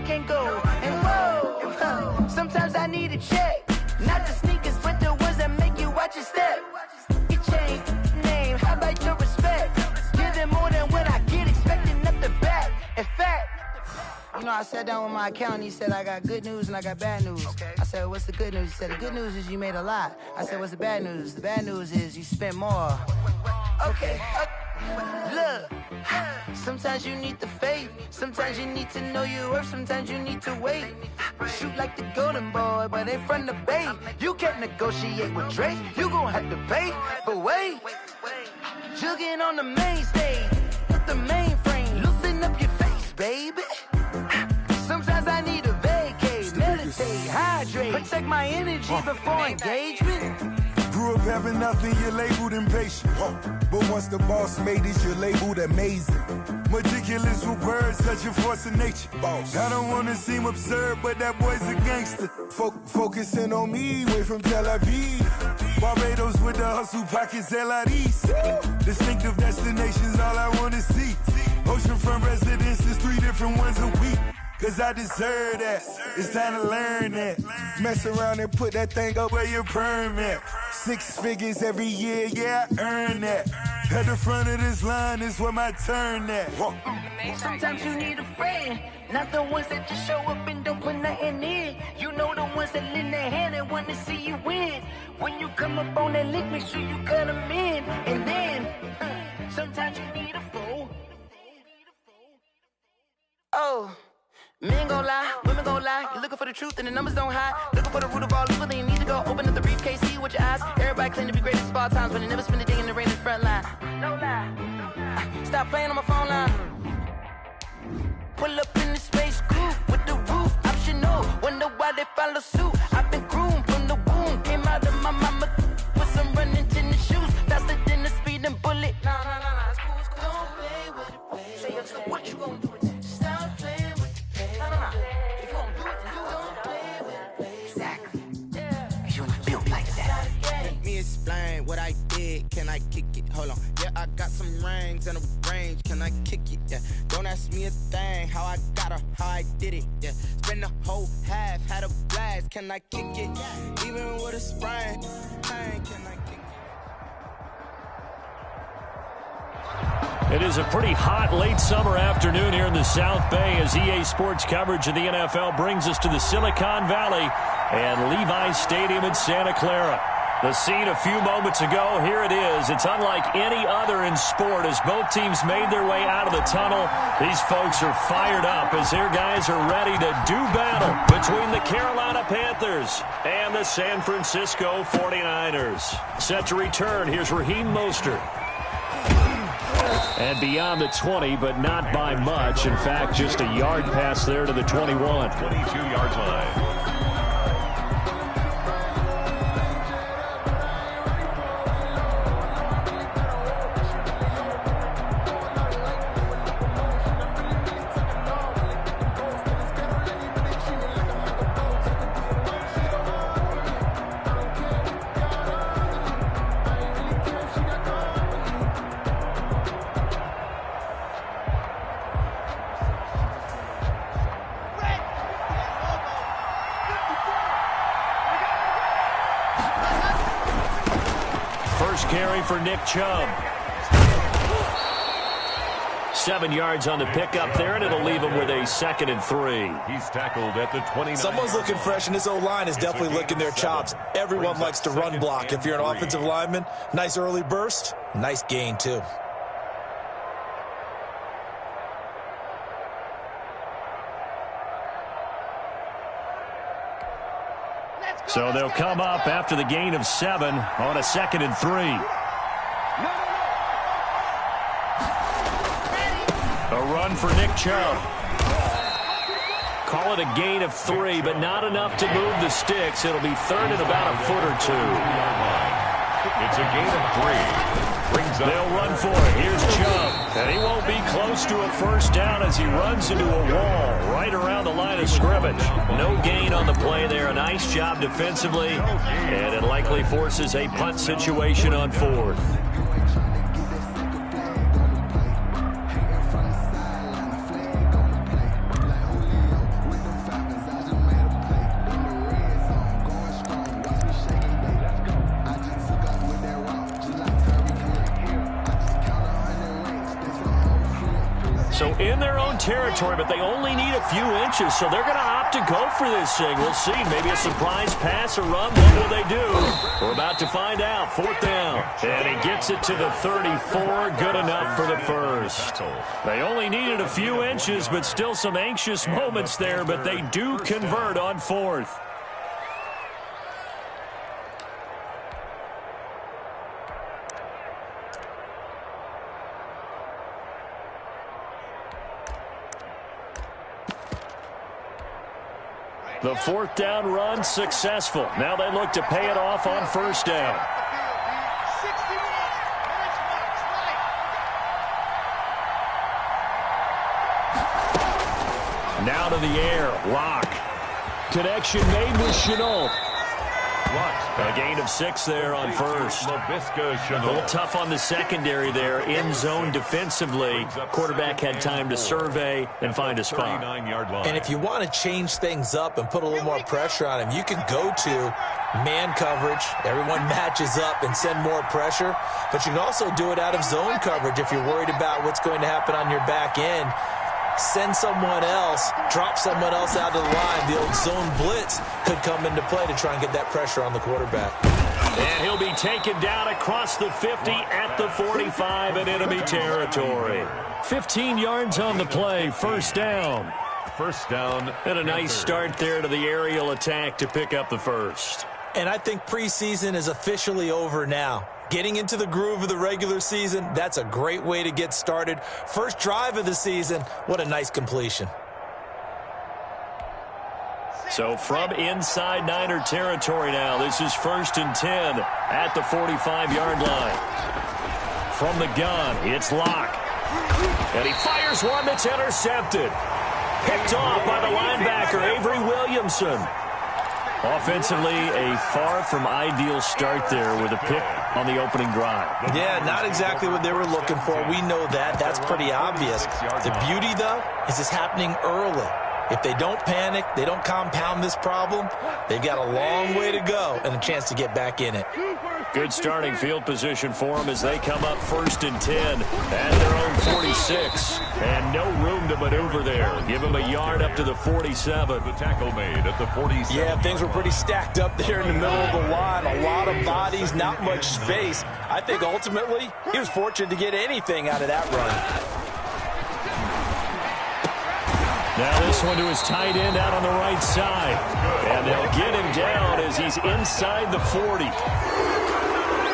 can't go. And whoa, sometimes I need a check. Not the sneakers, but the ones that make you watch your step. Your chain, name, how about your respect? Give them more than what I get, expecting up the back. In fact, you know, I sat down with my accountant. He said, I got good news and I got bad news. Okay. I said, what's the good news? He said, the good news is you made a lot. I said, what's the bad news? The bad news is you spent more. Okay. Look, sometimes you need the faith. Sometimes you need to know your worth. Sometimes you need to wait. Shoot like the golden boy, but ain't from the bay. You can't negotiate with Drake. You gon' have to pay. But wait, jugging on the main stage with the mainframe. Loosen up your face, baby. Sometimes I need a vacate, meditate, hydrate, protect my energy before engagement. Grew up having nothing, you're labeled impatient. But once the boss made it, you're labeled amazing. Meticulous with words, such a force of nature. I don't wanna seem absurd, but that boy's a gangster. Focusing on me, way from Tel Aviv. Barbados with the hustle pockets, LIDs. Distinctive destinations, all I wanna see. Oceanfront residences, 3 different ones a week. Cause I deserve that, it's time to learn that. Mess around and put that thing up where your permit. 6 figures every year, yeah, I earn that. At the front of this line is where my turn at. Sometimes you need a friend, not the ones that just show up and don't put nothing in. You know the ones that lend their hand and want to see you win. When you come up on that lick, make sure you cut them in. And then, sometimes you need a fool. Oh. Men gon' lie, women gon' lie. You're looking for the truth and the numbers don't hide. Looking for the root of all evil, then you need to go open up the briefcase, see with your eyes. Everybody claim to be greatest of all times, but they never spend a day in the rain in the front line. No lie. Stop playing on my phone line. Pull up in the space coupe with the roof optional. Wonder why they follow suit. I've been groomed from the womb. Came out of my mama with some running tennis shoes. Faster than the speeding bullet. No, it's cool, it's cool. Don't play with it, baby. Say up, so what you gon' do with it? Stop playing with it. If you gon' do it, then don't play with it. Exactly. Yeah. You built like that. Let me explain what I did. Can I kick it? Hold on. Yeah, I got some rings and a range. Can I kick it? Yeah. Don't ask me a thing. How I got her, how I did it. Yeah. Spend the whole half, had a blast. Can I kick it? Even with a sprain. Hey, can I kick it? It is a pretty hot late summer afternoon here in the South Bay as EA Sports coverage of the NFL brings us to the Silicon Valley and Levi's Stadium in Santa Clara. The scene a few moments ago, here it is. It's unlike any other in sport as both teams made their way out of the tunnel. These folks are fired up as their guys are ready to do battle between the Carolina Panthers and the San Francisco 49ers. Set to return, here's Raheem Mostert. And beyond the 20, but not by much. In fact, just a yard pass there to the 21. 22-yard line. Carry for Nick Chubb. 7 yards on the pickup there, and it'll leave him with a 2nd and 3. He's tackled at the 29. Someone's looking fresh, and his O-line is definitely licking their chops. Everyone likes to run block. If you're an offensive lineman, nice early burst, nice gain too. So they'll come up after the gain of 7 on a 2nd and 3. A run for Nick Chubb. Call it a gain of 3, but not enough to move the sticks. It'll be 3rd and about a foot or 2. It's a gain of 3. They'll run for it. Here's Chubb. And he won't be close to a first down as he runs into a wall right around the line of scrimmage. No gain on the play there. A nice job defensively. And it likely forces a punt situation on 4th. territory, but they only need a few inches, so they're going to opt to go for this thing. We'll see. Maybe a surprise pass or run. What will they do? We're about to find out. 4th down. And he gets it to the 34. Good enough for the first. They only needed a few inches, but still some anxious moments there, but they do convert on 4th. The 4th down run successful. Now they look to pay it off on 1st down. Now to the air. Lock. Connection made with Chenault. A gain of 6 there on 1st. A little tough on the secondary there. In zone defensively. Quarterback had time to survey and find a spot. And if you want to change things up and put a little more pressure on him, you can go to man coverage. Everyone matches up and send more pressure. But you can also do it out of zone coverage if you're worried about what's going to happen on your back end. Send someone else, drop someone else out of the line. The old zone blitz could come into play to try and get that pressure on the quarterback. And he'll be taken down across the 50 at the 45 in enemy territory. 15 yards on the play, 1st down. 1st down. And a nice start there to the aerial attack to pick up the first. And I think preseason is officially over now. Getting into the groove of the regular season, that's a great way to get started. First drive of the season, what a nice completion. So from inside Niner territory now, this is 1st and 10 at the 45-yard line. From the gun, it's Locke. And he fires one that's intercepted. Picked off by the linebacker, Avery Williamson. Offensively, a far from ideal start there with a pick on the opening drive. Yeah, not exactly what they were looking for. We know that. That's pretty obvious. The beauty, though, is it's happening early. If they don't panic, they don't compound this problem, they've got a long way to go and a chance to get back in it. Good starting field position for them as they come up 1st and 10 at their own 46. And no room to maneuver there. Give them a yard up to the 47. The tackle made at the 47. Yeah, things were pretty stacked up there in the middle of the line. A lot of bodies, not much space. I think ultimately he was fortunate to get anything out of that run. Now this one to his tight end out on the right side. And they'll get him down as he's inside the 40.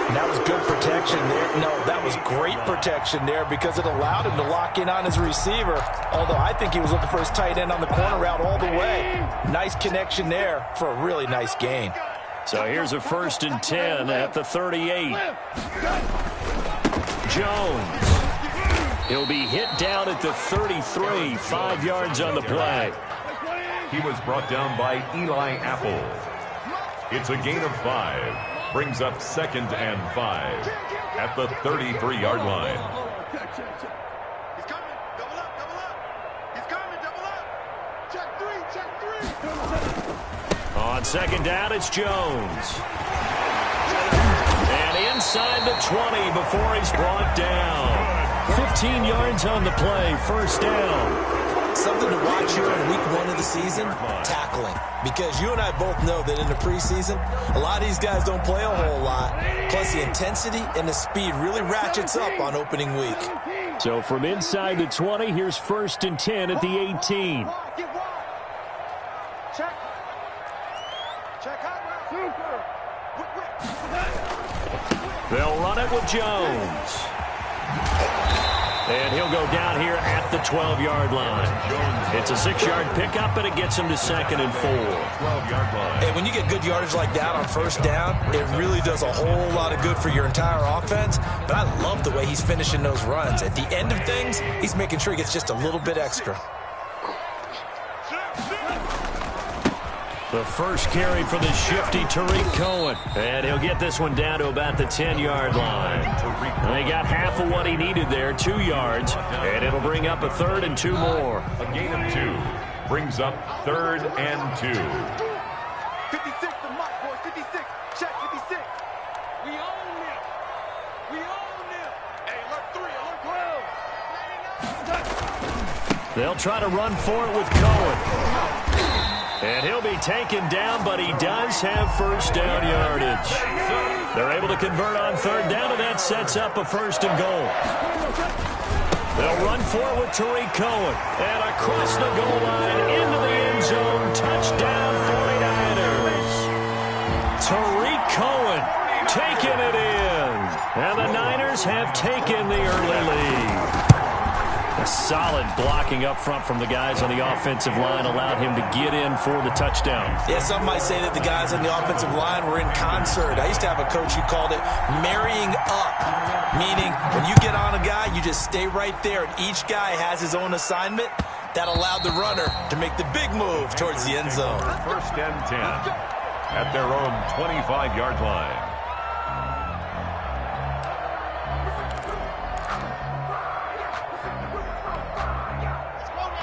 And that was good protection there. No, that was great protection there because it allowed him to lock in on his receiver. Although I think he was looking for his tight end on the corner route all the way. Nice connection there for a really nice gain. So here's a 1st and 10 at the 38. Jones. He'll be hit down at the 33, 5 yards on the play. He was brought down by Eli Apple. It's a gain of 5. Brings up 2nd and 5 at the 33-yard line. He's coming. Double up. He's coming. Double up. Check 3. On 2nd down, it's Jones. And inside the 20 before he's brought down. 15 yards on the play, 1st down. Something to watch here in week 1 of the season, tackling. Because you and I both know that in the preseason, a lot of these guys don't play a whole lot. Plus the intensity and the speed really ratchets up on opening week. So from inside the 20, here's 1st and 10 at the 18. They'll run it with Jones. And he'll go down here at the 12-yard line. It's a 6-yard pickup, and it gets him to 2nd and 4. 12-yard line. And when you get good yardage like that on 1st down, it really does a whole lot of good for your entire offense. But I love the way he's finishing those runs. At the end of things, he's making sure he gets just a little bit extra. The first carry for the shifty Tariq Cohen. And he'll get this one down to about the 10-yard line. And they got half of what he needed there, 2 yards. And it'll bring up a 3rd and 2 more. A gain of 2 brings up 3rd and 2. 56 to Mike, boy. 56. Check 56. We own them. We own them. Hey, alert 3, alert 12. They'll try to run for it with Cohen. And he'll be taken down, but he does have first down yardage. They're able to convert on third down, and that sets up a first and goal. They'll run for it with Tariq Cohen. And across the goal line, into the end zone, touchdown 49ers. Tariq Cohen taking it in. And the Niners have taken the early lead. A solid blocking up front from the guys on the offensive line allowed him to get in for the touchdown. Yeah, some might say that the guys on the offensive line were in concert. I used to have a coach who called it marrying up, meaning when you get on a guy, you just stay right there, and each guy has his own assignment. That allowed the runner to make the big move towards the end zone. First and 10 at their own 25-yard line.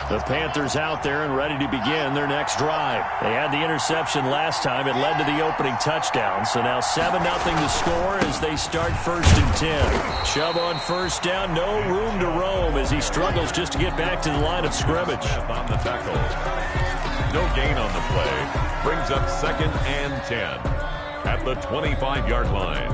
The Panthers out there and ready to begin their next drive. They had the interception last time. It led to the opening touchdown. So now 7-0 to score as they start first and 10. Chubb on first down. No room to roam as he struggles just to get back to the line of scrimmage. On the tackle. No gain on the play. Brings up second and 10 at the 25-yard line.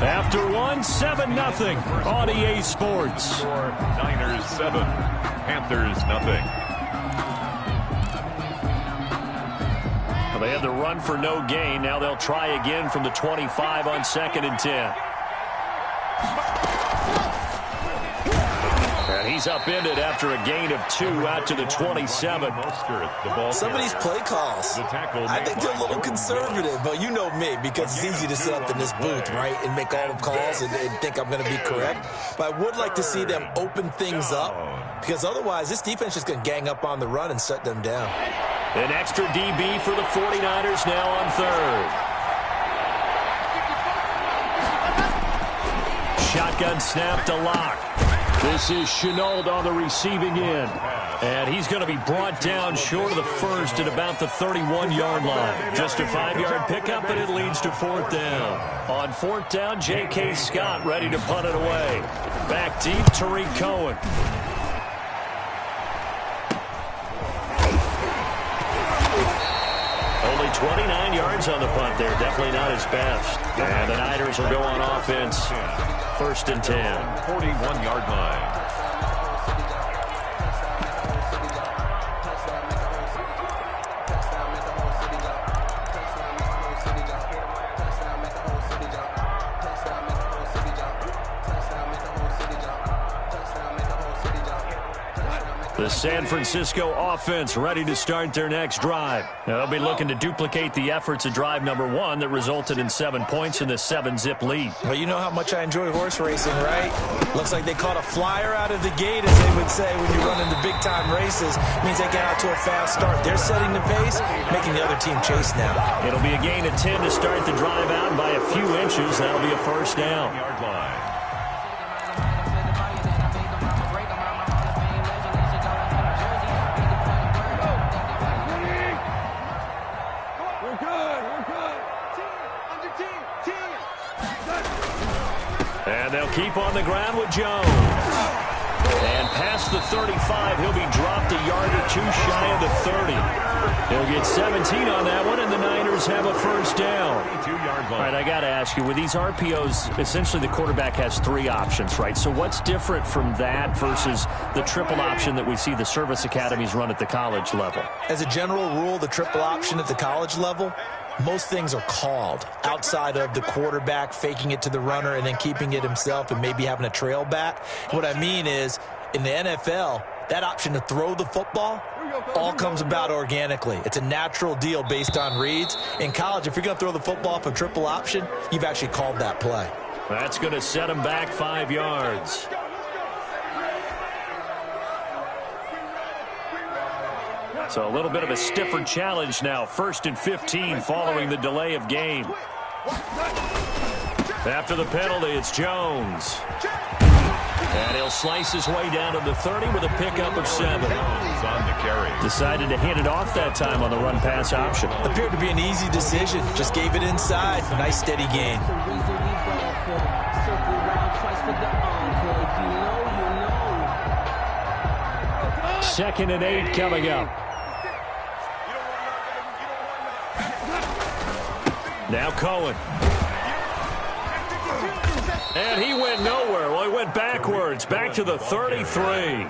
After one, 7-0 on EA Sports. Niners 7, Panthers nothing. Well, they had the run for no gain. Now they'll try again from the 25 on second and 10. And he's upended after a gain of 2 out to the 27. Some of these play calls, I think they're a little conservative, but you know me, because it's easy to sit up in this booth, right, and make all the calls and think I'm going to be correct. But I would like to see them open things up, because otherwise this defense is going to gang up on the run and shut them down. An extra DB for the 49ers now on third. Shotgun snap to Locke. This is Chenault on the receiving end. And he's going to be brought down short of the first at about the 31-yard line. Just a 5-yard pickup, and it leads to fourth down. On fourth down, J.K. Scott ready to punt it away. Back deep, Tariq Cohen. Only 29 yards on the punt there. Definitely not his best. And the Niners will go on offense. First and 10. 41-yard line. The San Francisco offense ready to start their next drive. Now, they'll be looking to duplicate the efforts of drive number 1 that resulted in 7 points in the 7-zip lead. Well, you know how much I enjoy horse racing, right? Looks like they caught a flyer out of the gate, as they would say when you run into big-time races. It means they get out to a fast start. They're setting the pace, making the other team chase now. It'll be a gain of 10 to start the drive out by a few inches. That'll be a first down. Yard line. And they'll keep on the ground with Jones. And past the 35, he'll be dropped a yard or 2 shy of the 30. He'll get 17 on that one, and the Niners have a first down. All right, I got to ask you, with these RPOs, essentially the quarterback has 3 options, right? So what's different from that versus the triple option that we see the service academies run at the college level? As a general rule, the triple option at the college level, most things are called outside of the quarterback faking it to the runner and then keeping it himself and maybe having a trail back. What I mean is, in the NFL, that option to throw the football all comes about organically. It's a natural deal based on reads. In college, if you're going to throw the football for triple option, you've actually called that play. That's going to set him back 5 yards. So a little bit of a stiffer challenge now. First and 15 following the delay of game. After the penalty, it's Jones. And he'll slice his way down to the 30 with a pickup of 7. On the carry. Decided to hand it off that time on the run-pass option. Appeared to be an easy decision. Just gave it inside. Nice steady gain. Second and 8 coming up. Now Cohen. And he went nowhere. Well, he went backwards, back to the 33.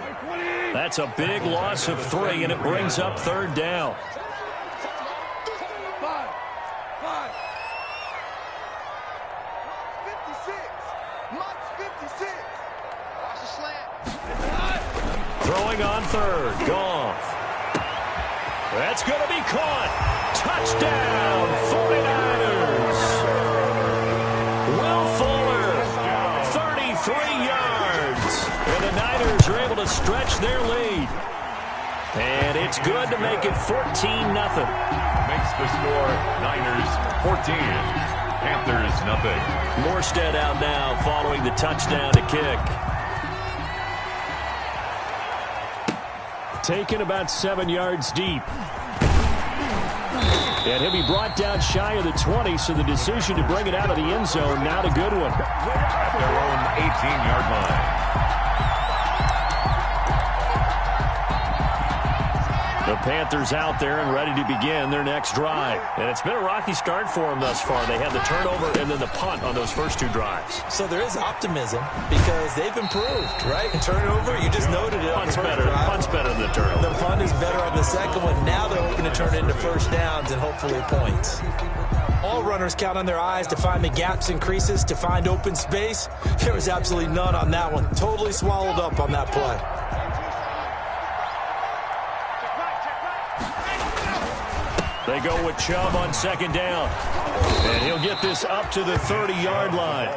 That's a big loss of 3, and it brings up 3rd down. Throwing on 3rd, Goff. That's going to be caught. Touchdown, 49ers. Will Fuller, 33 yards. And the Niners are able to stretch their lead. And it's good to make it 14-0. Makes the score Niners 14, Panthers nothing. Morstead out now following the touchdown to kick. Taken about 7 yards deep. And he'll be brought down shy of the 20, so the decision to bring it out of the end zone, not a good one. At their own 18-yard line. The Panthers out there and ready to begin their next drive. And it's been a rocky start for them thus far. They had the turnover and then the punt on those first 2 drives. So there is optimism because they've improved, right? Turnover, you just noted it. Punt's better. Punt's better than the turnover. The punt is better on the second one. Now they're hoping to turn it into first downs and hopefully points. All runners count on their eyes to find the gaps and creases, to find open space. There was absolutely none on that one. Totally swallowed up on that play. They go with Chubb on 2nd down. And he'll get this up to the 30-yard line.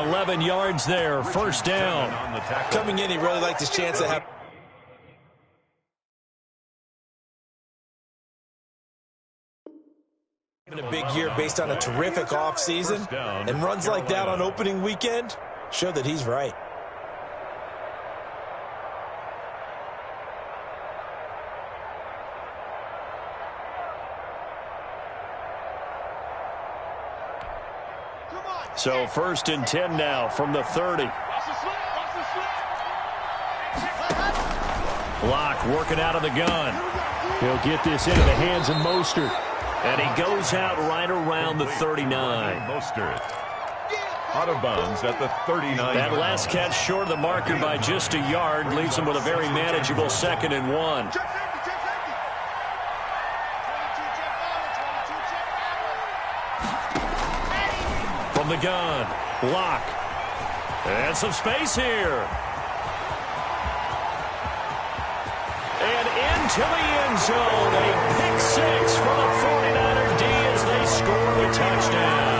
11 yards there, first down. Coming in, he really liked his chance to have a big year based on a terrific offseason. And runs like that on opening weekend show that he's right. So 1st and 10 now from the 30. Locke working out of the gun. He'll get this into the hands of Mostert. And he goes out right around the 39. Mostert out of bounds at the 39. That last catch short of the marker by just a yard leaves him with a very manageable 2nd and 1. From the gun, Locke. And some space here. And into the end zone. A pick 6 for the 49er D as they score the touchdown.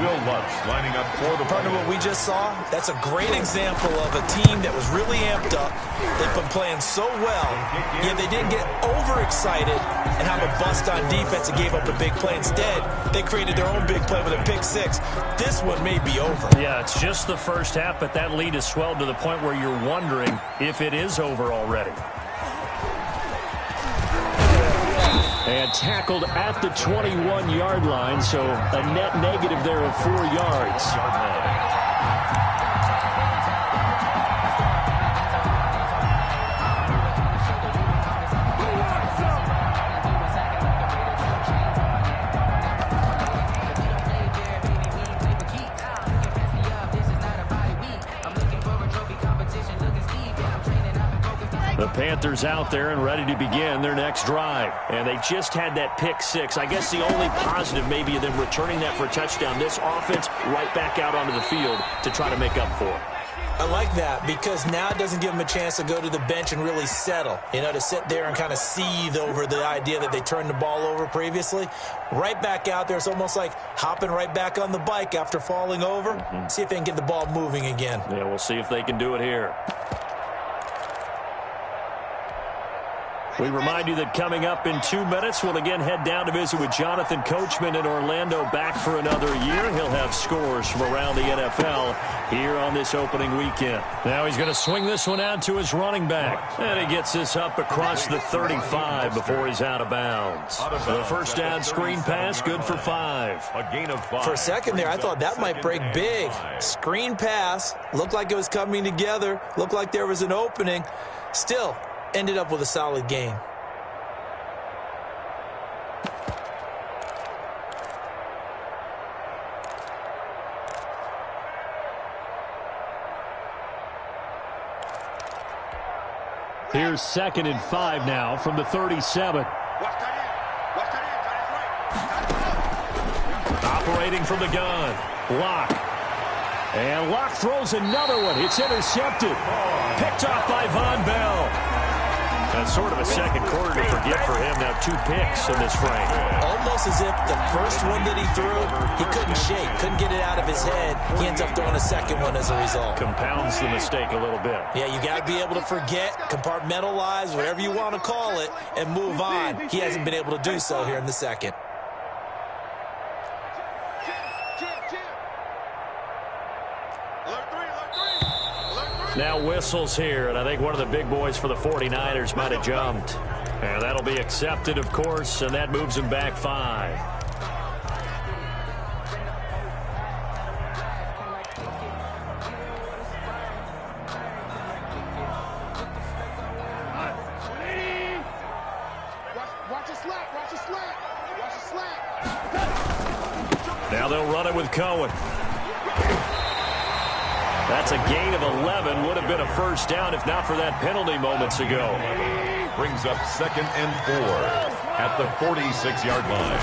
Will Lutz lining up for the Part of what we just saw, that's a great example of a team that was really amped up. They've been playing so well, yet they didn't get overexcited and have a bust on defense and gave up a big play. Instead, they created their own big play with a pick 6. This one may be over. Yeah, it's just the first half, but that lead has swelled to the point where you're wondering if it is over already. And tackled at the 21-yard line, so a net negative there of 4 yards. The Panthers out there and ready to begin their next drive. And they just had that pick 6. I guess the only positive maybe of them returning that for a touchdown. This offense right back out onto the field to try to make up for it. I like that because now it doesn't give them a chance to go to the bench and really settle. You know, to sit there and kind of seethe over the idea that they turned the ball over previously. Right back out there. It's almost like hopping right back on the bike after falling over. See if they can get the ball moving again. Yeah, we'll see if they can do it here. We remind you that coming up in 2 minutes, we'll again head down to visit with Jonathan Coachman in Orlando, back for another year. He'll have scores from around the NFL here on this opening weekend. Now he's going to swing this one out to his running back. And he gets this up across the 35 before he's out of bounds. The first down screen pass, good for 5. A gain of 5. For a second there, I thought that might break big. Screen pass. Looked like it was coming together. Looked like there was an opening. Still ended up with a solid gain. Here's 2nd and 5 now from the 37. Operating from the gun. Locke. And Locke throws another one. It's intercepted. Picked off by Von Bell. That's sort of a second quarter to forget for him. Now 2 picks in this frame. Almost as if the first one that he threw, he couldn't shake, couldn't get it out of his head. He ends up throwing a second one as a result. Compounds the mistake a little bit. Yeah, you got to be able to forget, compartmentalize, whatever you want to call it, and move on. He hasn't been able to do so here in the second. Now whistles here, and I think one of the big boys for the 49ers might have jumped. And that'll be accepted, of course, and that moves him back 5. Now they'll run it with Cohen. That's a gain of 11. Would have been a first down if not for that penalty moments ago. Brings up 2nd and 4 at the 46-yard line.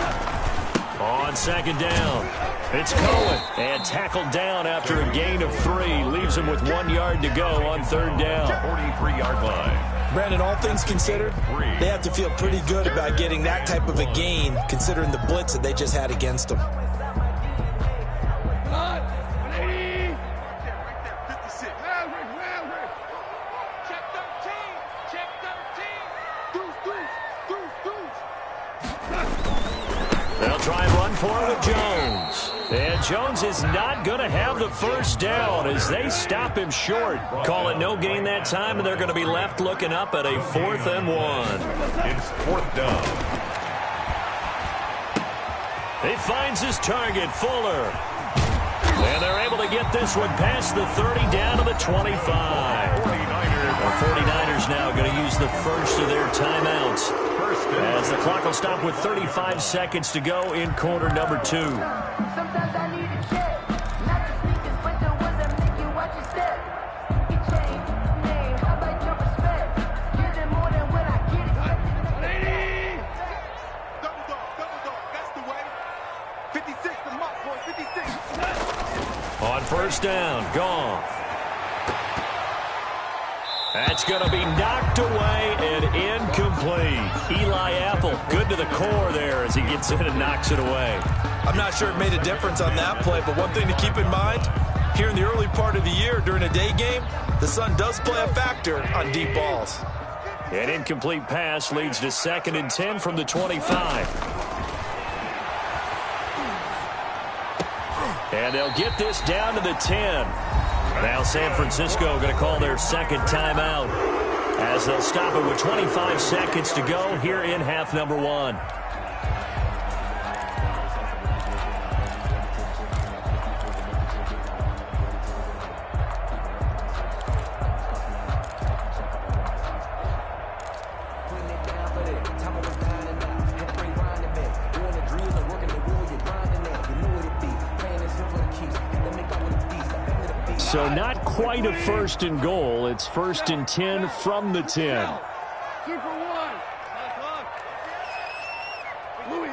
On 2nd down, it's Cohen. And tackled down after a gain of 3. Leaves him with 1 yard to go on 3rd down. 43-yard line. Brandon, all things considered, they have to feel pretty good about getting that type of a gain, considering the blitz that they just had against them. Try and run for it with Jones. And Jones is not going to have the first down as they stop him short. Call it no gain that time, and they're going to be left looking up at a 4th and 1. It's 4th down. He finds his target, Fuller. And they're able to get this one past the 30 down to the 25. The 49ers now going to use the first of their timeouts, as the clock will stop with 35 seconds to go in quarter number 2. Sometimes I need a check. Not the sneakers, but the ones that make you watch your step. Your chain, name, how about your respect? Give them more than when I get it. Double dog, that's the way. 56, the mark, boy, 56. On first down, Goff. That's going to be knocked away and incomplete. Eli Apple, good to the core there as he gets in and knocks it away. I'm not sure it made a difference on that play, but one thing to keep in mind, here in the early part of the year during a day game, the sun does play a factor on deep balls. An incomplete pass leads to 2nd and 10 from the 25. And they'll get this down to the 10. Now San Francisco going to call their 2nd timeout as they'll stop it with 25 seconds to go here in half number 1. So not quite a 1st and goal. It's 1st and 10 from the 10. Keep for 1. Louis.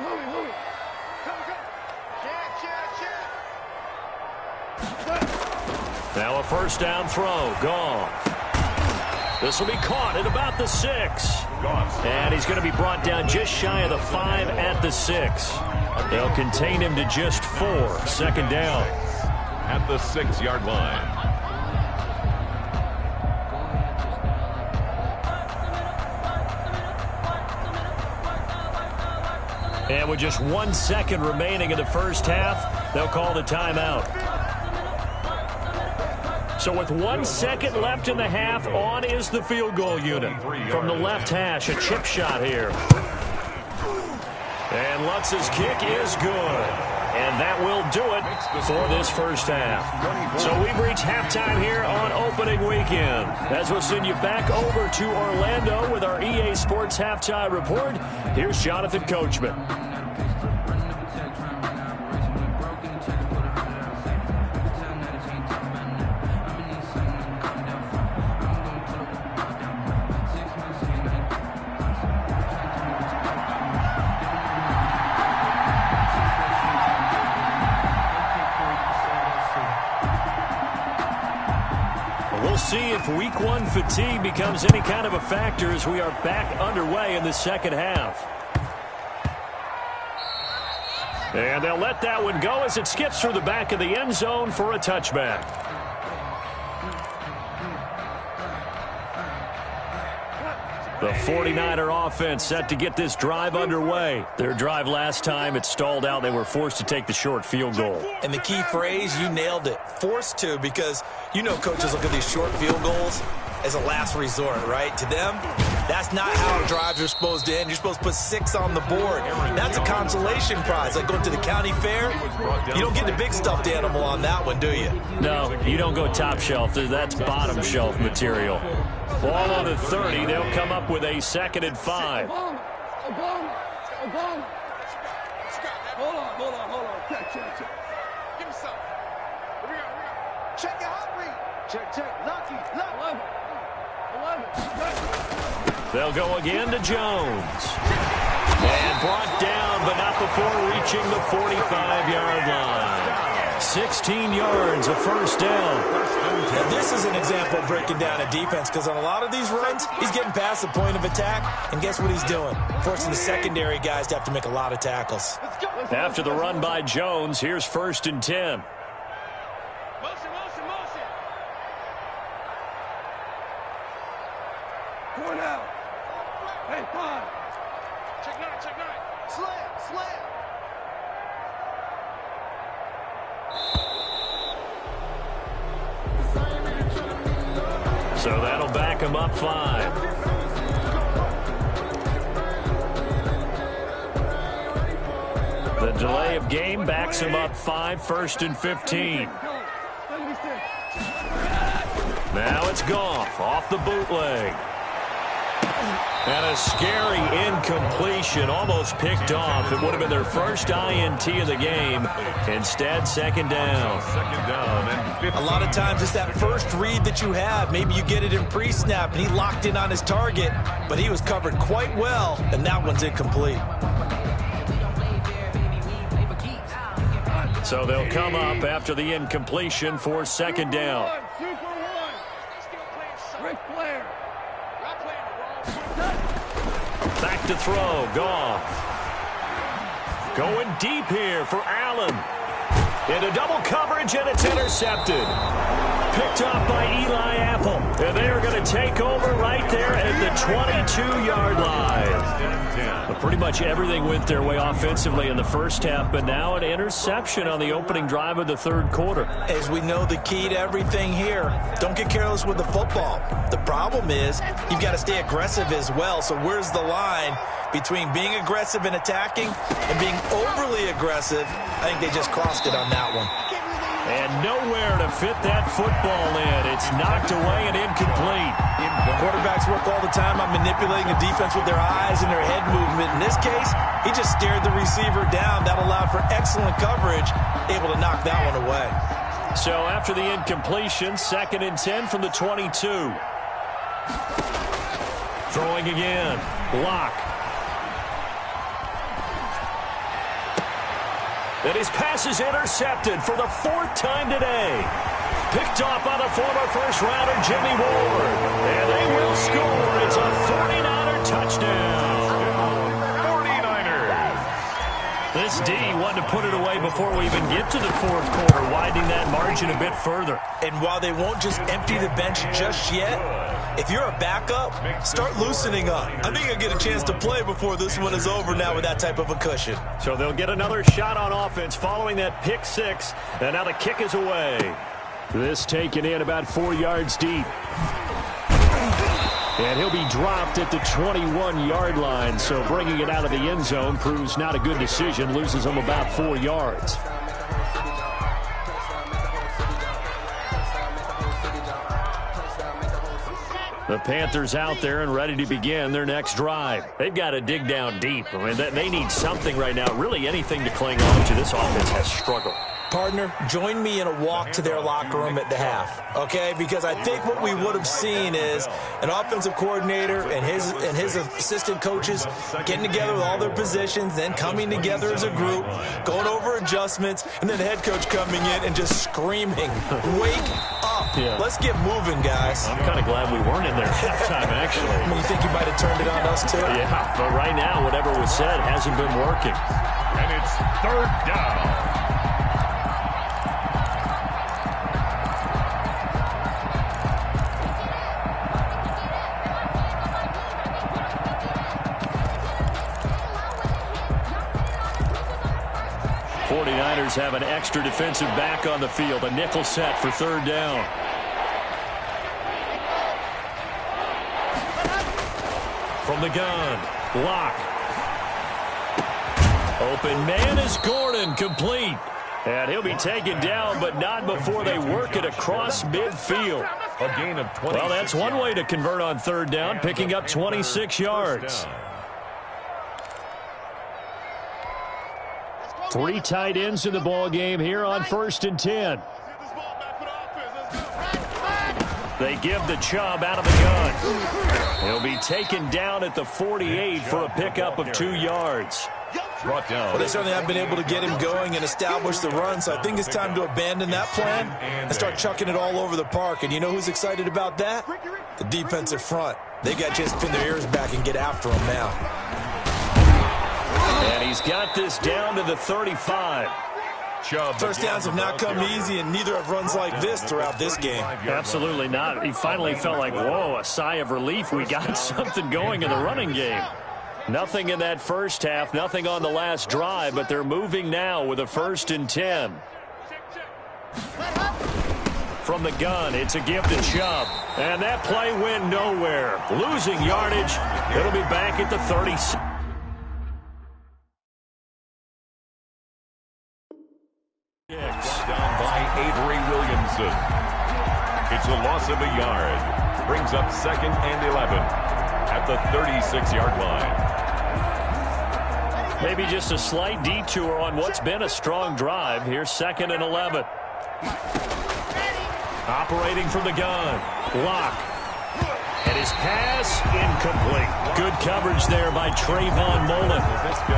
Now a first down throw. Gone. This will be caught at about the 6. And he's going to be brought down just shy of the 5 at the 6. They'll contain him to just 4. 2nd down. At the 6-yard line. And with just 1 second remaining in the first half, they'll call the timeout. So with 1 second left in the half, on is the field goal unit. From the left hash, a chip shot here. And Lutz's kick is good. And that will do it for this first half. So we've reached halftime here on opening weekend. As we'll send you back over to Orlando with our EA Sports Halftime Report, here's Jonathan Coachman. See if week one fatigue becomes any kind of a factor as we are back underway in the second half. And they'll let that one go as it skips through the back of the end zone for a touchback. The 49er offense set to get this drive underway. Their drive last time, it stalled out. They were forced to take the short field goal. And the key phrase, you nailed it, forced to, because you know coaches look at these short field goals as a last resort, right? To them, that's not how drives are supposed to end. You're supposed to put 6 on the board. That's a consolation prize. Like going to the county fair, you don't get the big stuffed animal on that one, do you? No, you don't go top shelf. That's bottom shelf material. Ball on the 30. They'll come up with a 2nd and 5. Hold on. Check. Give me some. Here we go. Check your heart rate. Check. Lucky. 11. They'll go again to Jones. And brought down, but not before reaching the 45-yard line. 16 yards, a first down. Now, this is an example of breaking down a defense, because on a lot of these runs, he's getting past the point of attack, and guess what he's doing? Forcing the secondary guys to have to make a lot of tackles. After the run by Jones, here's 1st and 10. Motion. Going out. Hey, 5. Check 9. Slam. So that'll back him up 5. The delay of game backs him up 5, 1st and 15. Now it's Goff off the bootleg. And a scary incompletion, almost picked off. It would have been their first INT of the game. Instead, 2nd down. A lot of times it's that first read that you have. Maybe you get it in pre-snap, and he locked in on his target, but he was covered quite well, and that one's incomplete. So they'll come up after the incompletion for 2nd down. Back to throw, Goff. Going deep here for Allen. Into double coverage, and it's intercepted. Picked up by Eli Apple. And they're going to take over right there at the 22-yard line. But pretty much everything went their way offensively in the first half, but now an interception on the opening drive of the 3rd quarter. As we know, the key to everything here, don't get careless with the football. The problem is you've got to stay aggressive as well. So where's the line between being aggressive and attacking and being overly aggressive? I think they just crossed it on that one. And nowhere to fit that football in. It's knocked away and incomplete. Quarterbacks work all the time on manipulating the defense with their eyes and their head movement. In this case, he just stared the receiver down. That allowed for excellent coverage, able to knock that one away. So after the incompletion, 2nd and 10 from the 22. Throwing again. Block. And his pass is intercepted for the 4th time today. Picked off by the former first-rounder Jimmy Ward. And they will score. It's a 49er touchdown. 49ers. This D wanted to put it away before we even get to the fourth quarter, widening that margin a bit further. And while they won't just empty the bench just yet, if you're a backup, start loosening up. I think you'll get a chance to play before this one is over now with that type of a cushion. So they'll get another shot on offense following that pick six, and now the kick is away. This taken in about 4 yards deep. And he'll be dropped at the 21-yard line, so bringing it out of the end zone proves not a good decision, loses him about 4 yards. The Panthers out there and ready to begin their next drive. They've got to dig down deep. I mean, they need something right now, really anything to cling on to. This offense has struggled. Partner, join me in a walk to their locker room at the half, okay? Because I think what we would have seen is an offensive coordinator and his assistant coaches getting together with all their positions, then coming together as a group, going over adjustments, and then the head coach coming in and just screaming, "Wake up. Yeah. Let's get moving, guys." I'm kind of glad we weren't in there halftime, actually. You think you might have turned it on us, too? Yeah, but right now, whatever was said hasn't been working. And it's third down. Have an extra defensive back on the field. A nickel set for third down. From the gun, Locke. Open man is Gordon, complete. And he'll be taken down, but not before they work it across midfield. A gain of 26. Well, that's one way to convert on third down, picking up 26 yards. 3 tight ends in the ball game here on 1st and 10. They give the Chubb out of the gun. He'll be taken down at the 48 for a pickup of 2 yards. Brought down. Well, they certainly have been able to get him going and establish the run, so I think it's time to abandon that plan and start chucking it all over the park. And you know who's excited about that? The defensive front. They got to just pin their ears back and get after him now. And he's got this down to the 35. First downs have not come easy, and neither have runs like this throughout this game. Absolutely not. He finally felt like, whoa, a sigh of relief. We got something going in the running game. Nothing in that first half, nothing on the last drive, but they're moving now with a 1st and 10. From the gun, it's a give to Chubb. And that play went nowhere. Losing yardage. It'll be back at the 36. Down by Avery Williamson. It's a loss of a yard. Brings up 2nd and 11 at the 36-yard line. Maybe just a slight detour on what's been a strong drive. Here's 2nd and 11. Operating from the gun. Locke. And his pass incomplete. Good coverage there by Trayvon Mullen.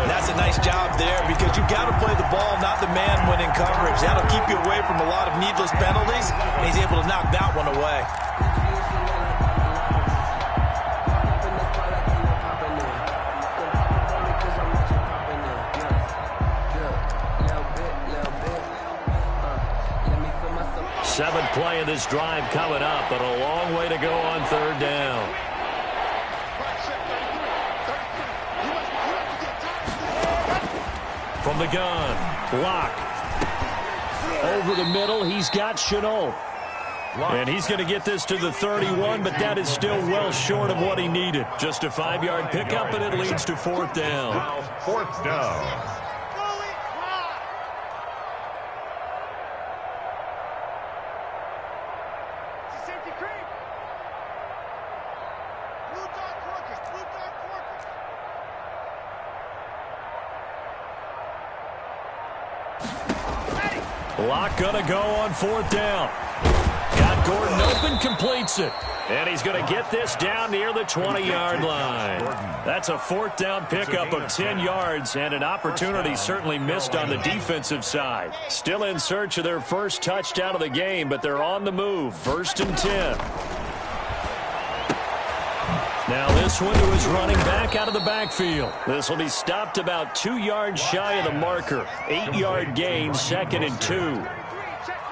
That's a nice job there because you've got to play the ball, not the man when in coverage. That'll keep you away from a lot of needless penalties, and he's able to knock that one away. Seventh play of this drive coming up, but a long way to go on third down. From the gun, Locke. Over the middle, he's got Chenault. And he's going to get this to the 31, but that is still well short of what he needed. Just a 5-yard pickup, and it leads to 4th down. Now 4th down. Locke gonna go on 4th down. Got Gordon open, completes it. And he's gonna get this down near the 20-yard line. That's a 4th down pickup of 10 yards and an opportunity certainly missed on the defensive side. Still in search of their first touchdown of the game, but they're on the move. 1st and 10. Now this one to his running back out of the backfield. This will be stopped about 2 yards shy of the marker. 8-yard gain, 2nd and 2.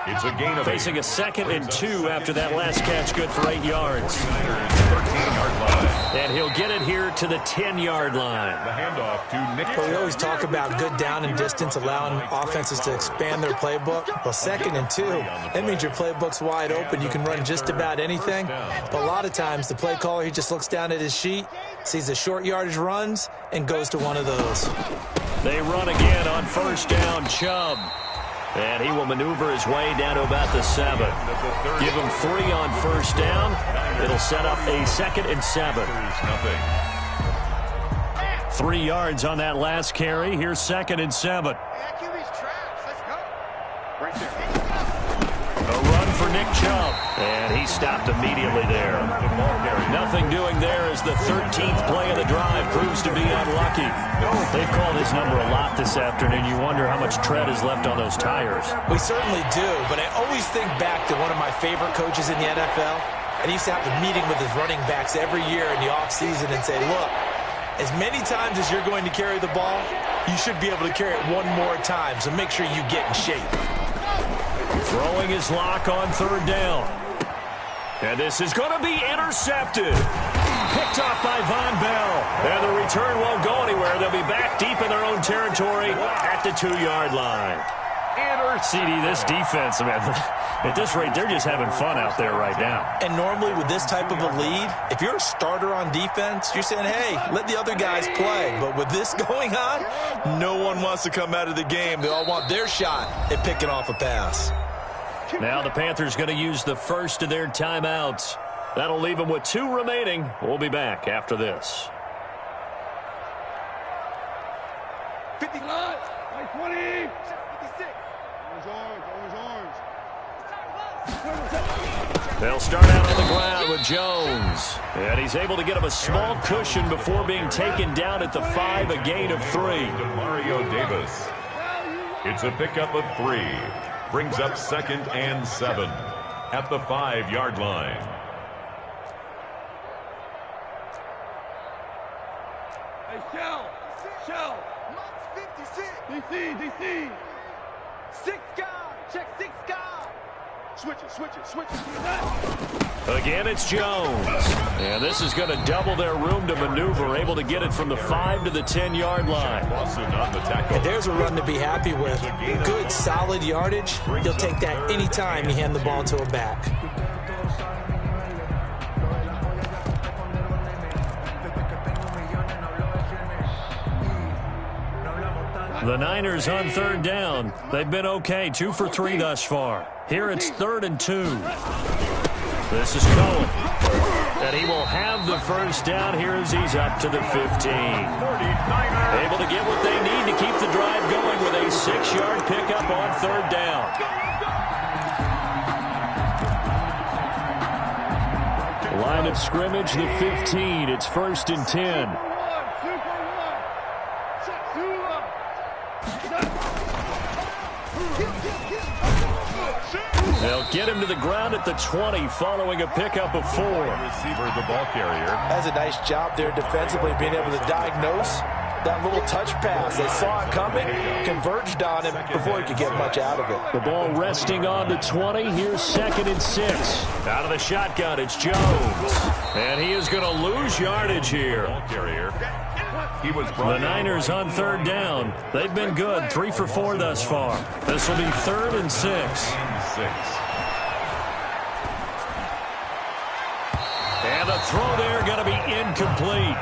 It's a gain of Facing a 2nd and 2 after that last catch, good for 8 yards. 13-yard line. And he'll get it here to the 10-yard line. The handoff to Nick. Well, we always talk about good down and distance, allowing offenses to expand their playbook. Well, 2nd and 2, that means your playbook's wide open. You can run just about anything. But a lot of times, the play caller, he just looks down at his sheet, sees the short yardage runs, and goes to one of those. They run again on 1st down, Chubb. And he will maneuver his way down to about the 7. Give him 3 on 1st down. It'll set up a 2nd and 7. 3 yards on that last carry. Here's 2nd and 7. A run for Nick Chubb. And he stopped immediately there. Nothing doing there as the 13th play of the drive proves to be unlucky. They've called his number a lot this afternoon. You wonder how much tread is left on those tires. We certainly do, but I always think back to one of my favorite coaches in the NFL. And he used to have a meeting with his running backs every year in the offseason and say, look, as many times as you're going to carry the ball, you should be able to carry it one more time, so make sure you get in shape. Throwing his lock on 3rd down. And this is going to be intercepted. Picked off by Von Bell. And the return won't go anywhere. They'll be back deep in their own territory at the 2-yard line. CD, this defense, man, at this rate, they're just having fun out there right now. And normally with this type of a lead, if you're a starter on defense, you're saying, hey, let the other guys play. But with this going on, no one wants to come out of the game. They all want their shot at picking off a pass. Now the Panthers going to use the first of their timeouts. That'll leave them with 2 remaining. We'll be back after this. 59, 20, 56. They'll start out on the ground with Jones. And he's able to get him a small cushion before being taken down at the 5, a gain of 3. Mario Davis. It's a pickup of 3. Brings up 2nd and 7 at the 5-yard line. Hey, Shell. DC. 6 guard. Check 6 guard. Switch it. Again, it's Jones. And this is going to double their room to maneuver, able to get it from the 5 to the 10-yard line. And there's a run to be happy with. Good, solid yardage. You'll take that anytime you hand the ball to a back. The Niners on 3rd down. They've been okay, 2 for 3 thus far. Here it's 3rd and 2. This is Cohen. And he will have the first down here as he's up to the 15. Able to get what they need to keep the drive going with a 6-yard pickup on 3rd down. Line of scrimmage, the 15. It's 1st and 10. They'll get him to the ground at the 20 following a pickup of 4. Receiver, the ball carrier. That's a nice job there defensively, being able to diagnose that little touch pass. They saw it coming, converged on him before he could get much out of it. The ball resting on the 20. Here's 2nd and 6. Out of the shotgun, it's Jones. And he is going to lose yardage here. Ball carrier. The Niners on 3rd down. They've been good, 3 for 4 thus far. This will be 3rd and 6. And the throw there going to be incomplete.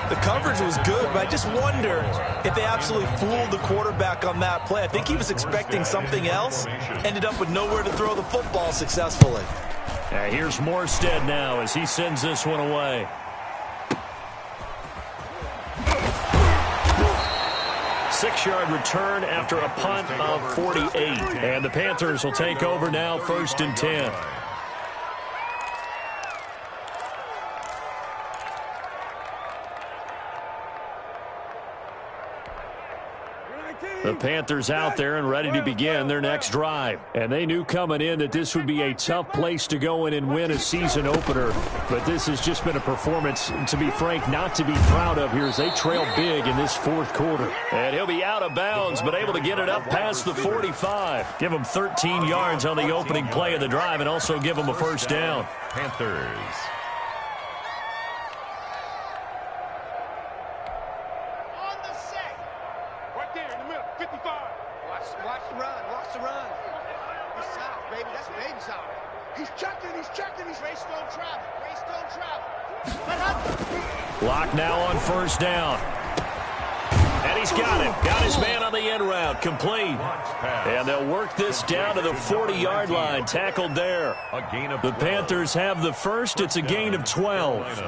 The coverage was good, but I just wonder if they absolutely fooled the quarterback on that play. I think he was expecting something else, ended up with nowhere to throw the football successfully. Here's Morstead now as he sends this one away. Six-yard return after a punt of 48. And the Panthers will take over now, 1st and 10. The Panthers out there and ready to begin their next drive. And they knew coming in that this would be a tough place to go in and win a season opener. But this has just been a performance, to be frank, not to be proud of here as they trail big in this fourth quarter. And he'll be out of bounds, but able to get it up past the 45. Give him 13 yards on the opening play of the drive and also give him a first down. Panthers. Watch the run. Watch the run. He's soft, baby. That's baby soft. He's checking. He's checking. He's race don't travel. Race don't travel. Lock now on first down. And he's got it. Got his man on the end route. Complete. And they'll work this down to the 40-yard line. Tackled there. The Panthers have the first. It's a gain of 12.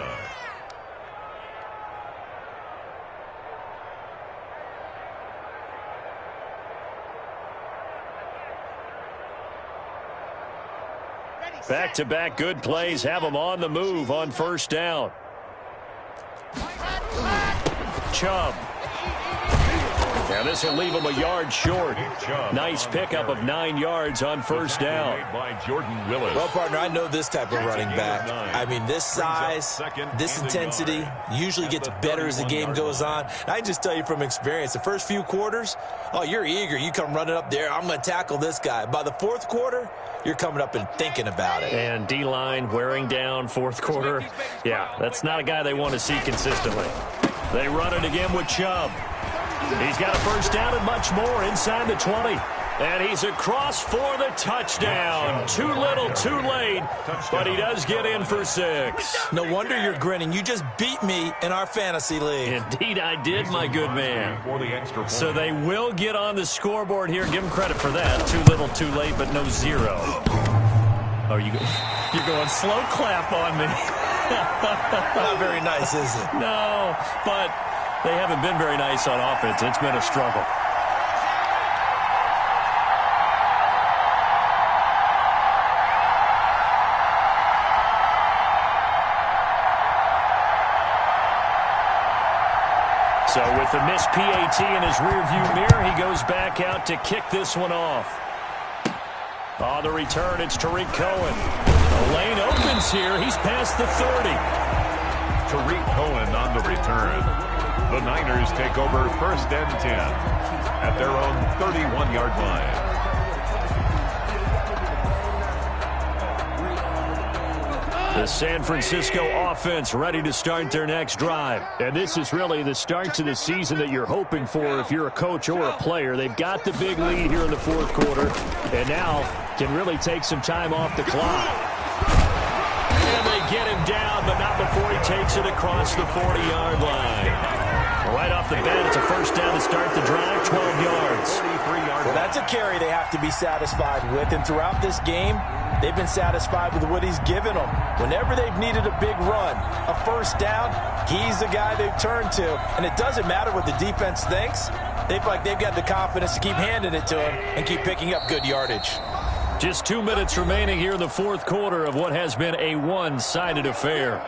Back-to-back good plays have them on the move on first down. Chubb. Now this will leave him a yard short. Nice pickup of 9 yards on first down. Well, partner, I know this type of running back. I mean, this size, this intensity usually gets better as the game goes on. And I can just tell you from experience, the first few quarters, oh, you're eager. You come running up there, I'm going to tackle this guy. By the fourth quarter, you're coming up and thinking about it. And D-line wearing down fourth quarter. Yeah, that's not a guy they want to see consistently. They run it again with Chubb. He's got a first down and much more inside the 20. And he's across for the touchdown. Too little, too late, but he does get in for 6. No wonder you're grinning. You just beat me in our fantasy league. Indeed, I did, my good man. So they will get on the scoreboard here. Give them credit for that. Too little, too late, but no 0. Oh, you're going slow clap on me. Not very nice, is it? No, but they haven't been very nice on offense. It's been a struggle. So with the missed PAT in his rearview mirror, he goes back out to kick this one off. On the return, it's Tariq Cohen. The lane opens here. He's past the 30. Tariq Cohen on the return. The Niners take over first and 10 at their own 31-yard line. The San Francisco offense ready to start their next drive. And this is really the start to the season that you're hoping for if you're a coach or a player. They've got the big lead here in the fourth quarter and now can really take some time off the clock. And they get him down, but not before he takes it across the 40-yard line. Right off the bat, it's a first down to start the drive, 12 yards. Well, that's a carry they have to be satisfied with. And throughout this game, they've been satisfied with what he's given them. Whenever they've needed a big run, a first down, he's the guy they've turned to. And it doesn't matter what the defense thinks. They feel like they've got the confidence to keep handing it to him and keep picking up good yardage. Just 2 minutes remaining here in the fourth quarter of what has been a one-sided affair.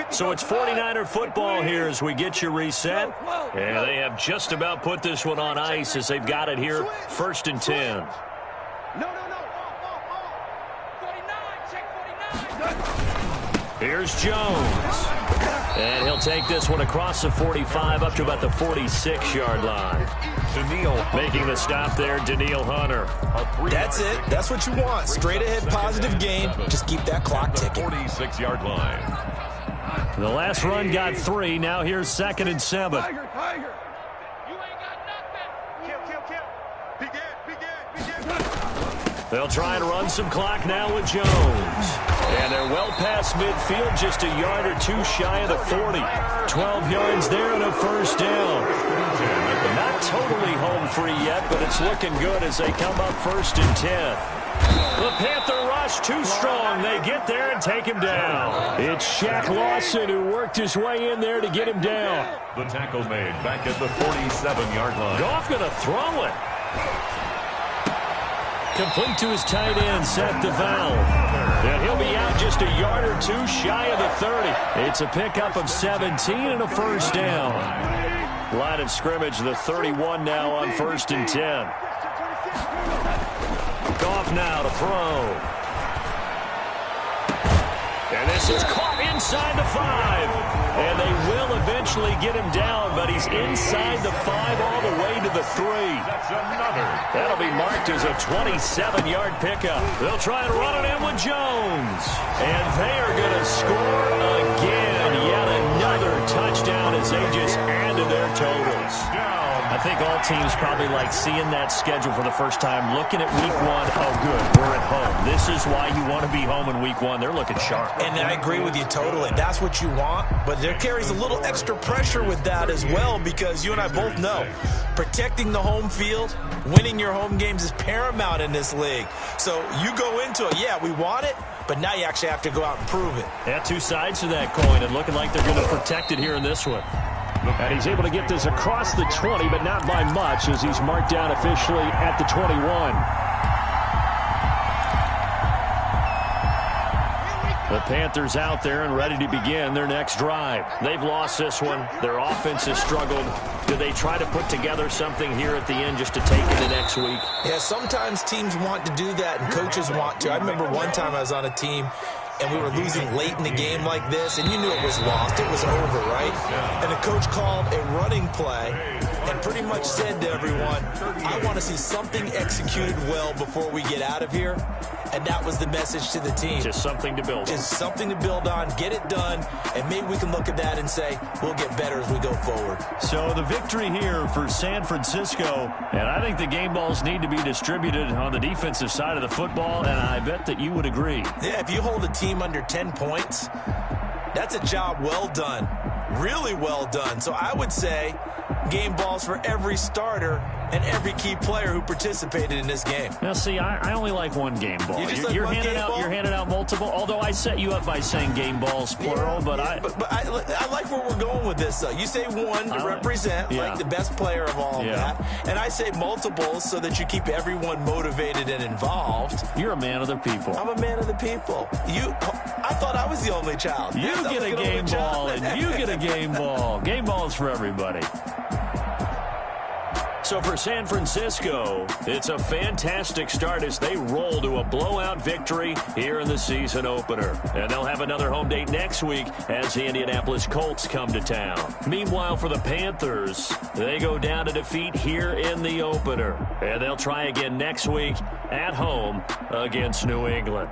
So it's 49er football here as we get you reset. And they have just about put this one on ice as they've got it here, first and 10. No. 49, check 49. Here's Jones. And he'll take this one across the 45 up to about the 46-yard line. Making the stop there, Danielle Hunter. That's it. That's what you want. Straight ahead positive game. Just keep that clock ticking. 46-yard line. The last run got 3. Now here's 2nd and 7. Tiger. You ain't got nothing. Kill. Begin. They'll try and run some clock now with Jones. And they're well past midfield, just a yard or two shy of the 40. 12 yards there and a first down. Not totally home free yet, but it's looking good as they come up first and 10. The Panther rush too strong. They get there and take him down. It's Shaq Lawson who worked his way in there to get him down. The tackle made back at the 47-yard line. Goff going to throw it. Complete to his tight end, Seth DeValve. And he'll be out just a yard or two shy of the 30. It's a pickup of 17 and a first down. Line of scrimmage, the 31 now on 1st and 10. Goff now to throw. And this is caught inside the 5. And they will eventually get him down, but he's inside the 5 all the way to the 3. That's another. That'll be marked as a 27-yard pickup. They'll try and run it in with Jones. And they are going to score again. Yet another touchdown as they just add to their totals. I think all teams probably like seeing that schedule for the first time, looking at week 1. Oh, good, we're at home. This is why you want to be home in week 1. They're looking sharp. And I agree with you totally. That's what you want, but there carries a little extra pressure with that as well, because you and I both know protecting the home field, winning your home games is paramount in this league. So you go into it, yeah, we want it, but now you actually have to go out and prove it. Yeah, two sides to that coin, and looking like they're going to protect it here in this one. And he's able to get this across the 20, but not by much, as he's marked down officially at the 21. The Panthers out there and ready to begin their next drive. They've lost this one. Their offense has struggled. Do they try to put together something here at the end just to take into next week? Yeah, sometimes teams want to do that, and coaches want to. I remember one time I was on a team, and we were losing late in the game like this, and you knew it was lost. It was over, right? And the coach called a running play and pretty much said to everyone, I want to see something executed well before we get out of here. And that was the message to the team. Just something to build on. Just something to build on, get it done, and maybe we can look at that and say, we'll get better as we go forward. So the victory here for San Francisco, and I think the game balls need to be distributed on the defensive side of the football, and I bet that you would agree. Yeah, if you hold a team under 10 points, that's a job well done, really well done. So I would say game balls for every starter and every key player who participated in this game. Now, see, I only like one game ball. You're handing out multiple, although I set you up by saying game balls, plural, but I like where we're going with this, though. You say one to represent, like the best player of all of that, and I say multiples so that you keep everyone motivated and involved. You're a man of the people. I'm a man of the people. I thought I was the only child. You get a game ball, and you get a game ball. Game balls for everybody. So for San Francisco, it's a fantastic start as they roll to a blowout victory here in the season opener. And they'll have another home date next week as the Indianapolis Colts come to town. Meanwhile, for the Panthers, they go down to defeat here in the opener. And they'll try again next week at home against New England.